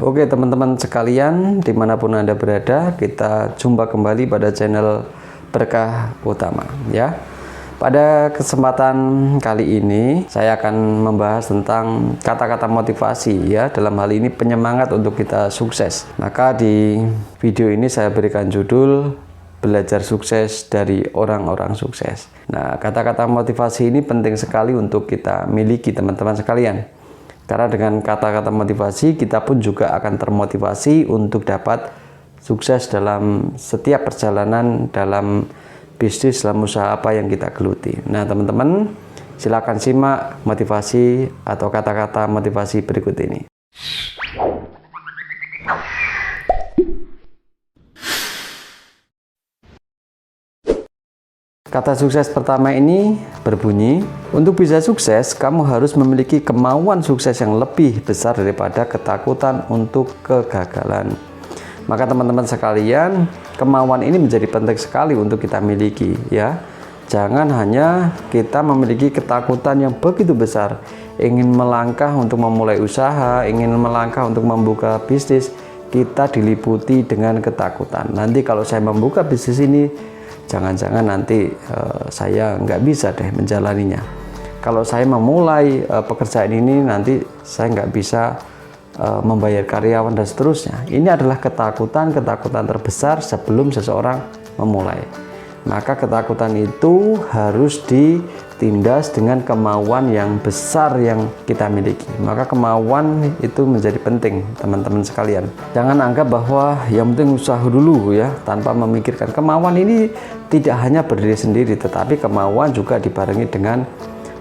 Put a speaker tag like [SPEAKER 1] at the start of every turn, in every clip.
[SPEAKER 1] Oke teman-teman sekalian, dimanapun Anda berada, kita jumpa kembali pada channel Berkah Utama ya. Pada kesempatan kali ini saya akan membahas tentang kata-kata motivasi ya, dalam hal ini penyemangat untuk kita sukses. Maka di video ini saya berikan judul Belajar Sukses dari Orang-orang Sukses. Nah, kata-kata motivasi ini penting sekali untuk kita miliki teman-teman sekalian. Karena dengan kata-kata motivasi kita pun juga akan termotivasi untuk dapat sukses dalam setiap perjalanan dalam bisnis, dalam usaha apa yang kita geluti. Nah teman-teman, silakan simak motivasi atau kata-kata motivasi berikut ini. Kata sukses pertama ini berbunyi, untuk bisa sukses, kamu harus memiliki kemauan sukses yang lebih besar daripada ketakutan untuk kegagalan. Maka teman-teman sekalian, kemauan ini menjadi penting sekali untuk kita miliki ya. Jangan hanya kita memiliki ketakutan yang begitu besar, ingin melangkah untuk memulai usaha, ingin melangkah untuk membuka bisnis, kita diliputi dengan ketakutan. Nanti kalau saya membuka bisnis ini, jangan-jangan nanti saya nggak bisa deh menjalaninya. Kalau saya memulai pekerjaan ini, nanti saya nggak bisa membayar karyawan dan seterusnya. Ini adalah ketakutan terbesar sebelum seseorang memulai. Maka ketakutan itu harus ditindas dengan kemauan yang besar yang kita miliki. Maka kemauan itu menjadi penting teman-teman sekalian. Jangan anggap bahwa yang penting usaha dulu ya, tanpa memikirkan. Kemauan ini tidak hanya berdiri sendiri, tetapi kemauan juga dibarengi dengan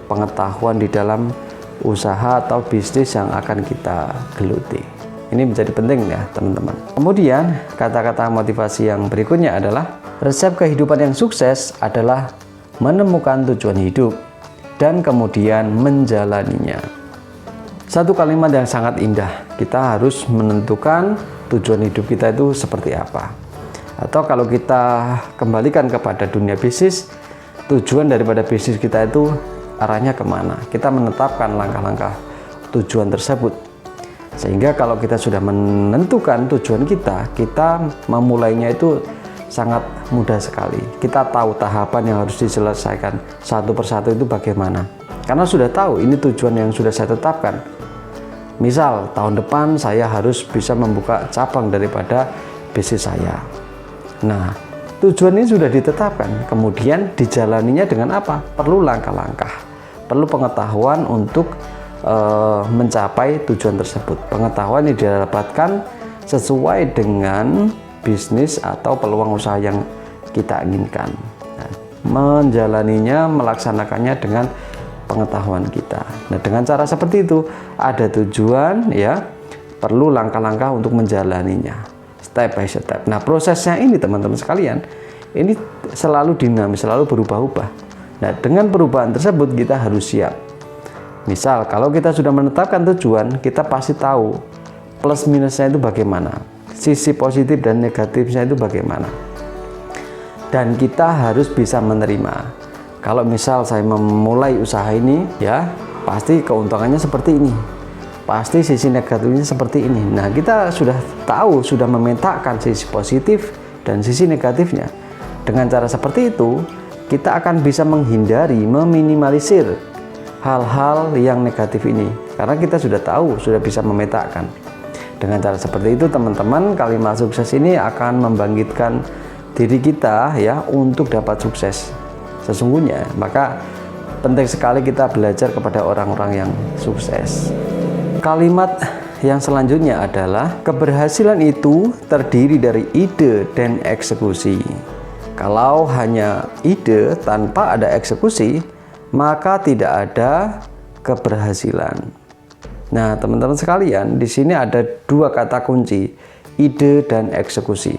[SPEAKER 1] pengetahuan di dalam usaha atau bisnis yang akan kita geluti. Ini menjadi penting ya teman-teman. Kemudian kata-kata motivasi yang berikutnya adalah, resep kehidupan yang sukses adalah menemukan tujuan hidup dan kemudian menjalaninya. Satu kalimat yang sangat indah. Kita harus menentukan tujuan hidup kita itu seperti apa. Atau kalau kita kembalikan kepada dunia bisnis, tujuan daripada bisnis kita itu arahnya kemana. Kita menetapkan langkah-langkah tujuan tersebut. Sehingga kalau kita sudah menentukan tujuan kita memulainya itu sangat mudah sekali. Kita tahu tahapan yang harus diselesaikan satu persatu itu bagaimana. Karena sudah tahu ini tujuan yang sudah saya tetapkan. Misal tahun depan saya harus bisa membuka cabang daripada bisnis saya. Nah, tujuan ini sudah ditetapkan. Kemudian dijalaninya dengan apa? Perlu langkah-langkah. Perlu pengetahuan untuk mencapai tujuan tersebut. Pengetahuan yang didapatkan sesuai dengan bisnis atau peluang usaha yang kita inginkan. Nah, menjalaninya, melaksanakannya dengan pengetahuan kita. Nah, dengan cara seperti itu, ada tujuan ya, perlu langkah-langkah untuk menjalaninya, step by step. Nah, prosesnya ini teman-teman sekalian, ini selalu dinamis, selalu berubah-ubah. Nah, dengan perubahan tersebut kita harus siap. Misal, kalau kita sudah menetapkan tujuan, kita pasti tahu plus minusnya itu bagaimana, sisi positif dan negatifnya itu bagaimana. Dan kita harus bisa menerima. Kalau misal saya memulai usaha ini, ya pasti keuntungannya seperti ini, pasti sisi negatifnya seperti ini. Nah, kita sudah tahu, sudah memetakan sisi positif dan sisi negatifnya. Dengan cara seperti itu, kita akan bisa menghindari, meminimalisir hal-hal yang negatif ini, karena kita sudah tahu, sudah bisa memetakan. Dengan cara seperti itu teman-teman, kalimat sukses ini akan membangkitkan diri kita ya untuk dapat sukses sesungguhnya. Maka penting sekali kita belajar kepada orang-orang yang sukses. Kalimat yang selanjutnya adalah, keberhasilan itu terdiri dari ide dan eksekusi. Kalau hanya ide tanpa ada eksekusi, maka tidak ada keberhasilan. Nah, teman-teman sekalian, di sini ada dua kata kunci, ide dan eksekusi.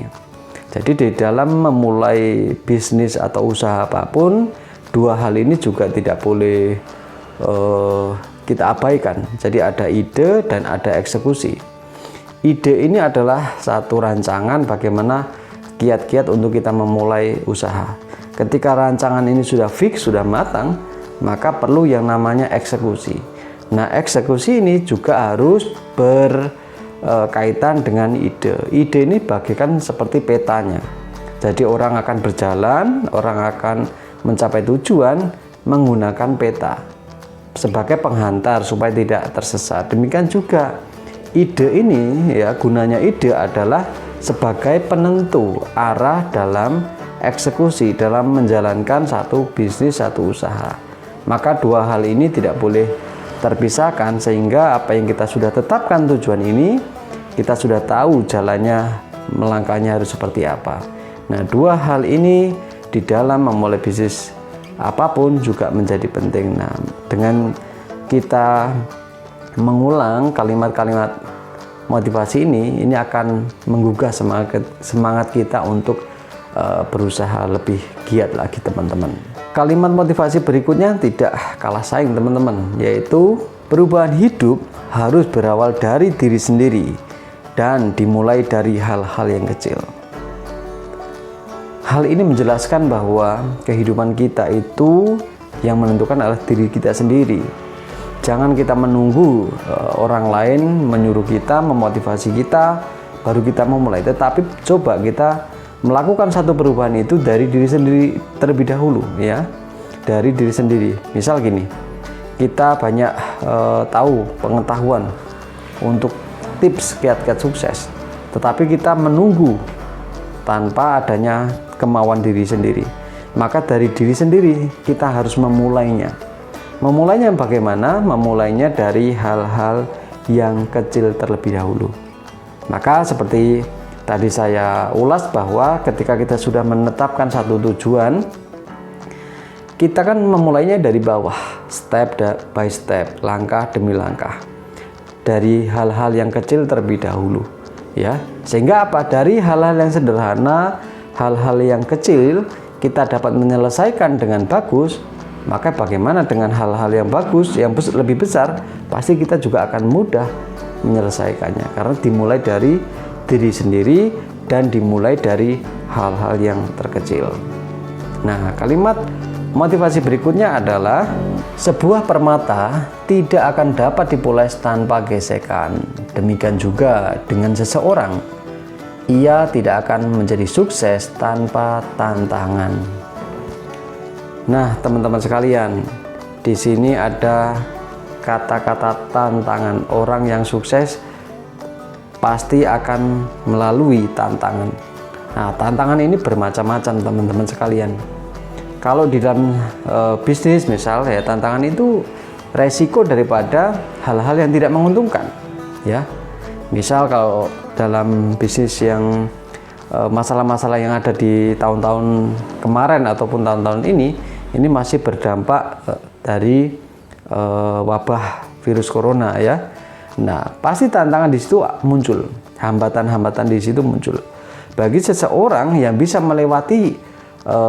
[SPEAKER 1] Jadi di dalam memulai bisnis atau usaha apapun, dua hal ini juga tidak boleh kita abaikan. Jadi ada ide dan ada eksekusi. Ide ini adalah satu rancangan bagaimana kiat-kiat untuk kita memulai usaha. Ketika rancangan ini sudah fix, sudah matang, maka perlu yang namanya eksekusi. Nah, eksekusi ini juga harus kaitan dengan ide. Ide ini bagaikan seperti petanya. Jadi orang akan berjalan, orang akan mencapai tujuan menggunakan peta sebagai penghantar supaya tidak tersesat. Demikian juga ide ini, ya, gunanya ide adalah sebagai penentu arah dalam eksekusi, dalam menjalankan satu bisnis, satu usaha. Maka dua hal ini tidak boleh terpisahkan, sehingga apa yang kita sudah tetapkan tujuan ini, kita sudah tahu jalannya, melangkahnya harus seperti apa. Nah, dua hal ini di dalam memulai bisnis apapun juga menjadi penting. Nah, dengan kita mengulang kalimat-kalimat motivasi ini akan menggugah semangat kita untuk berusaha lebih giat lagi, teman-teman. Kalimat motivasi berikutnya tidak kalah saing, teman-teman, yaitu perubahan hidup harus berawal dari diri sendiri dan dimulai dari hal-hal yang kecil. Hal ini menjelaskan bahwa kehidupan kita itu yang menentukan adalah diri kita sendiri. Jangan kita menunggu orang lain menyuruh kita, memotivasi kita, baru kita memulai. Tetapi coba kita melakukan satu perubahan itu dari diri sendiri terlebih dahulu, ya. Dari diri sendiri. Misal gini, kita banyak tahu pengetahuan untuk tips kiat-kiat sukses, tetapi kita menunggu tanpa adanya kemauan diri sendiri. Maka dari diri sendiri kita harus memulainya. Memulainya bagaimana? Memulainya dari hal-hal yang kecil terlebih dahulu. Maka seperti tadi saya ulas, bahwa ketika kita sudah menetapkan satu tujuan, kita kan memulainya dari bawah, step by step, langkah demi langkah, dari hal-hal yang kecil terlebih dahulu, ya. Sehingga apa? Dari hal-hal yang sederhana, hal-hal yang kecil kita dapat menyelesaikan dengan bagus. Maka bagaimana dengan hal-hal yang bagus, yang lebih besar, pasti kita juga akan mudah menyelesaikannya, karena dimulai dari diri sendiri dan dimulai dari hal-hal yang terkecil. Nah, kalimat motivasi berikutnya adalah sebuah permata tidak akan dapat dipoles tanpa gesekan. Demikian juga dengan seseorang, ia tidak akan menjadi sukses tanpa tantangan. Nah, teman-teman sekalian, di sini ada kata-kata tantangan. Orang yang sukses pasti akan melalui tantangan. Nah, tantangan ini bermacam-macam, teman-teman sekalian. Kalau di dalam bisnis misal, ya, tantangan itu resiko daripada hal-hal yang tidak menguntungkan, ya. Misal kalau dalam bisnis yang masalah-masalah yang ada di tahun-tahun kemarin ataupun tahun-tahun ini masih berdampak dari wabah virus corona, ya. Nah, pasti tantangan di situ muncul, hambatan-hambatan di situ muncul. Bagi seseorang yang bisa melewati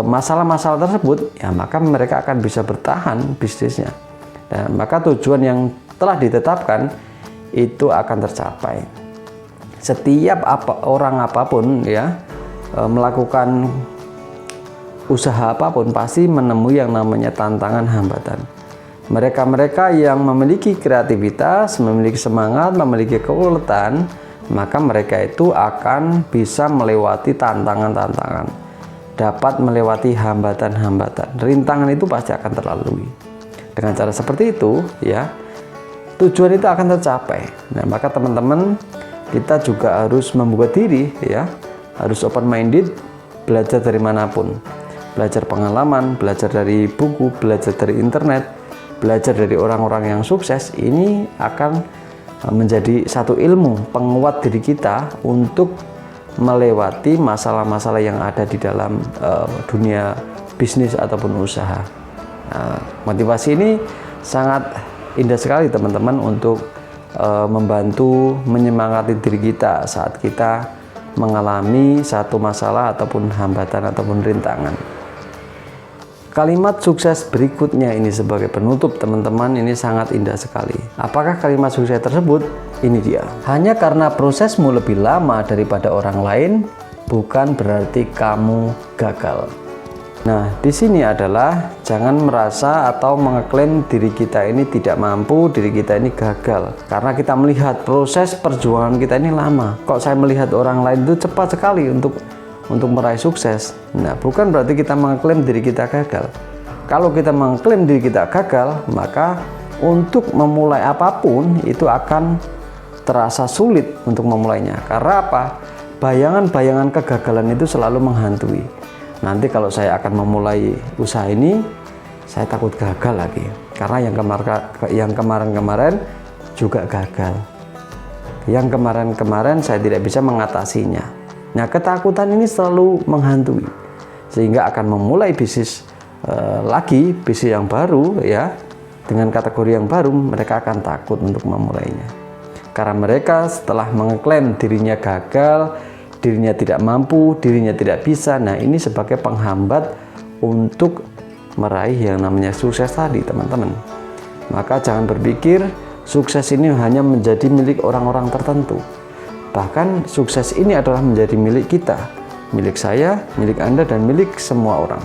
[SPEAKER 1] masalah-masalah tersebut, ya, maka mereka akan bisa bertahan bisnisnya, dan maka tujuan yang telah ditetapkan itu akan tercapai. Setiap orang apapun, ya, melakukan usaha apapun pasti menemui yang namanya tantangan, hambatan. Mereka-mereka yang memiliki kreativitas, memiliki semangat, memiliki keuletan, maka mereka itu akan bisa melewati tantangan-tantangan, dapat melewati hambatan-hambatan. Rintangan itu pasti akan terlalui. Dengan cara seperti itu, ya, tujuan itu akan tercapai. Nah, maka teman-teman, kita juga harus membuka diri, ya, harus open minded, belajar dari manapun, belajar pengalaman, belajar dari buku, belajar dari internet, belajar dari orang-orang yang sukses. Ini akan menjadi satu ilmu penguat diri kita untuk melewati masalah-masalah yang ada di dalam dunia bisnis ataupun usaha. Nah, motivasi ini sangat indah sekali, teman-teman, untuk membantu menyemangati diri kita saat kita mengalami satu masalah ataupun hambatan ataupun rintangan. Kalimat sukses berikutnya ini sebagai penutup, teman-teman, ini sangat indah sekali. Apakah kalimat sukses tersebut? Ini dia. Hanya karena prosesmu lebih lama daripada orang lain, bukan berarti kamu gagal. Nah, di sini adalah jangan merasa atau mengeklaim diri kita ini tidak mampu, diri kita ini gagal. Karena kita melihat proses perjuangan kita ini lama. Kok saya melihat orang lain itu cepat sekali untuk meraih sukses. Nah, bukan berarti kita mengeklaim diri kita gagal. Kalau kita mengeklaim diri kita gagal, maka untuk memulai apapun itu akan terasa sulit untuk memulainya. Karena apa? Bayangan-bayangan kegagalan itu selalu menghantui. Nanti kalau saya akan memulai usaha ini, saya takut gagal lagi. Karena yang kemarin-kemarin juga gagal. Yang kemarin-kemarin saya tidak bisa mengatasinya. Nah, ketakutan ini selalu menghantui. Sehingga akan memulai bisnis bisnis yang baru ya. Dengan kategori yang baru, mereka akan takut untuk memulainya. Karena mereka setelah mengklaim dirinya gagal, dirinya tidak mampu, dirinya tidak bisa. Nah, ini sebagai penghambat untuk meraih yang namanya sukses tadi, teman-teman. Maka jangan berpikir sukses ini hanya menjadi milik orang-orang tertentu. Bahkan sukses ini adalah menjadi milik kita, milik saya, milik Anda, dan milik semua orang.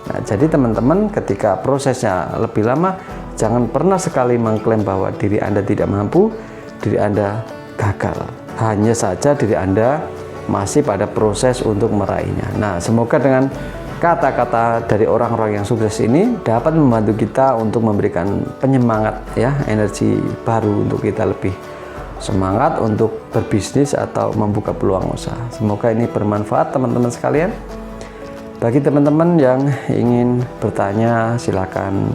[SPEAKER 1] Nah, jadi teman-teman, ketika prosesnya lebih lama, jangan pernah sekali mengklaim bahwa diri Anda tidak mampu, diri Anda gagal. Hanya saja diri Anda masih pada proses untuk meraihnya. Nah, semoga dengan kata-kata dari orang-orang yang sukses ini dapat membantu kita untuk memberikan penyemangat ya, energi baru untuk kita lebih semangat untuk berbisnis atau membuka peluang usaha. Semoga ini bermanfaat teman-teman sekalian. Bagi teman-teman yang ingin bertanya, silakan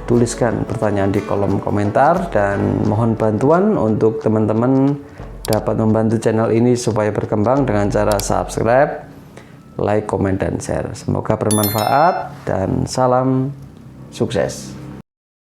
[SPEAKER 1] tuliskan pertanyaan di kolom komentar, dan mohon bantuan untuk teman-teman dapat membantu channel ini supaya berkembang dengan cara subscribe, like, komen, dan share. Semoga bermanfaat dan salam sukses.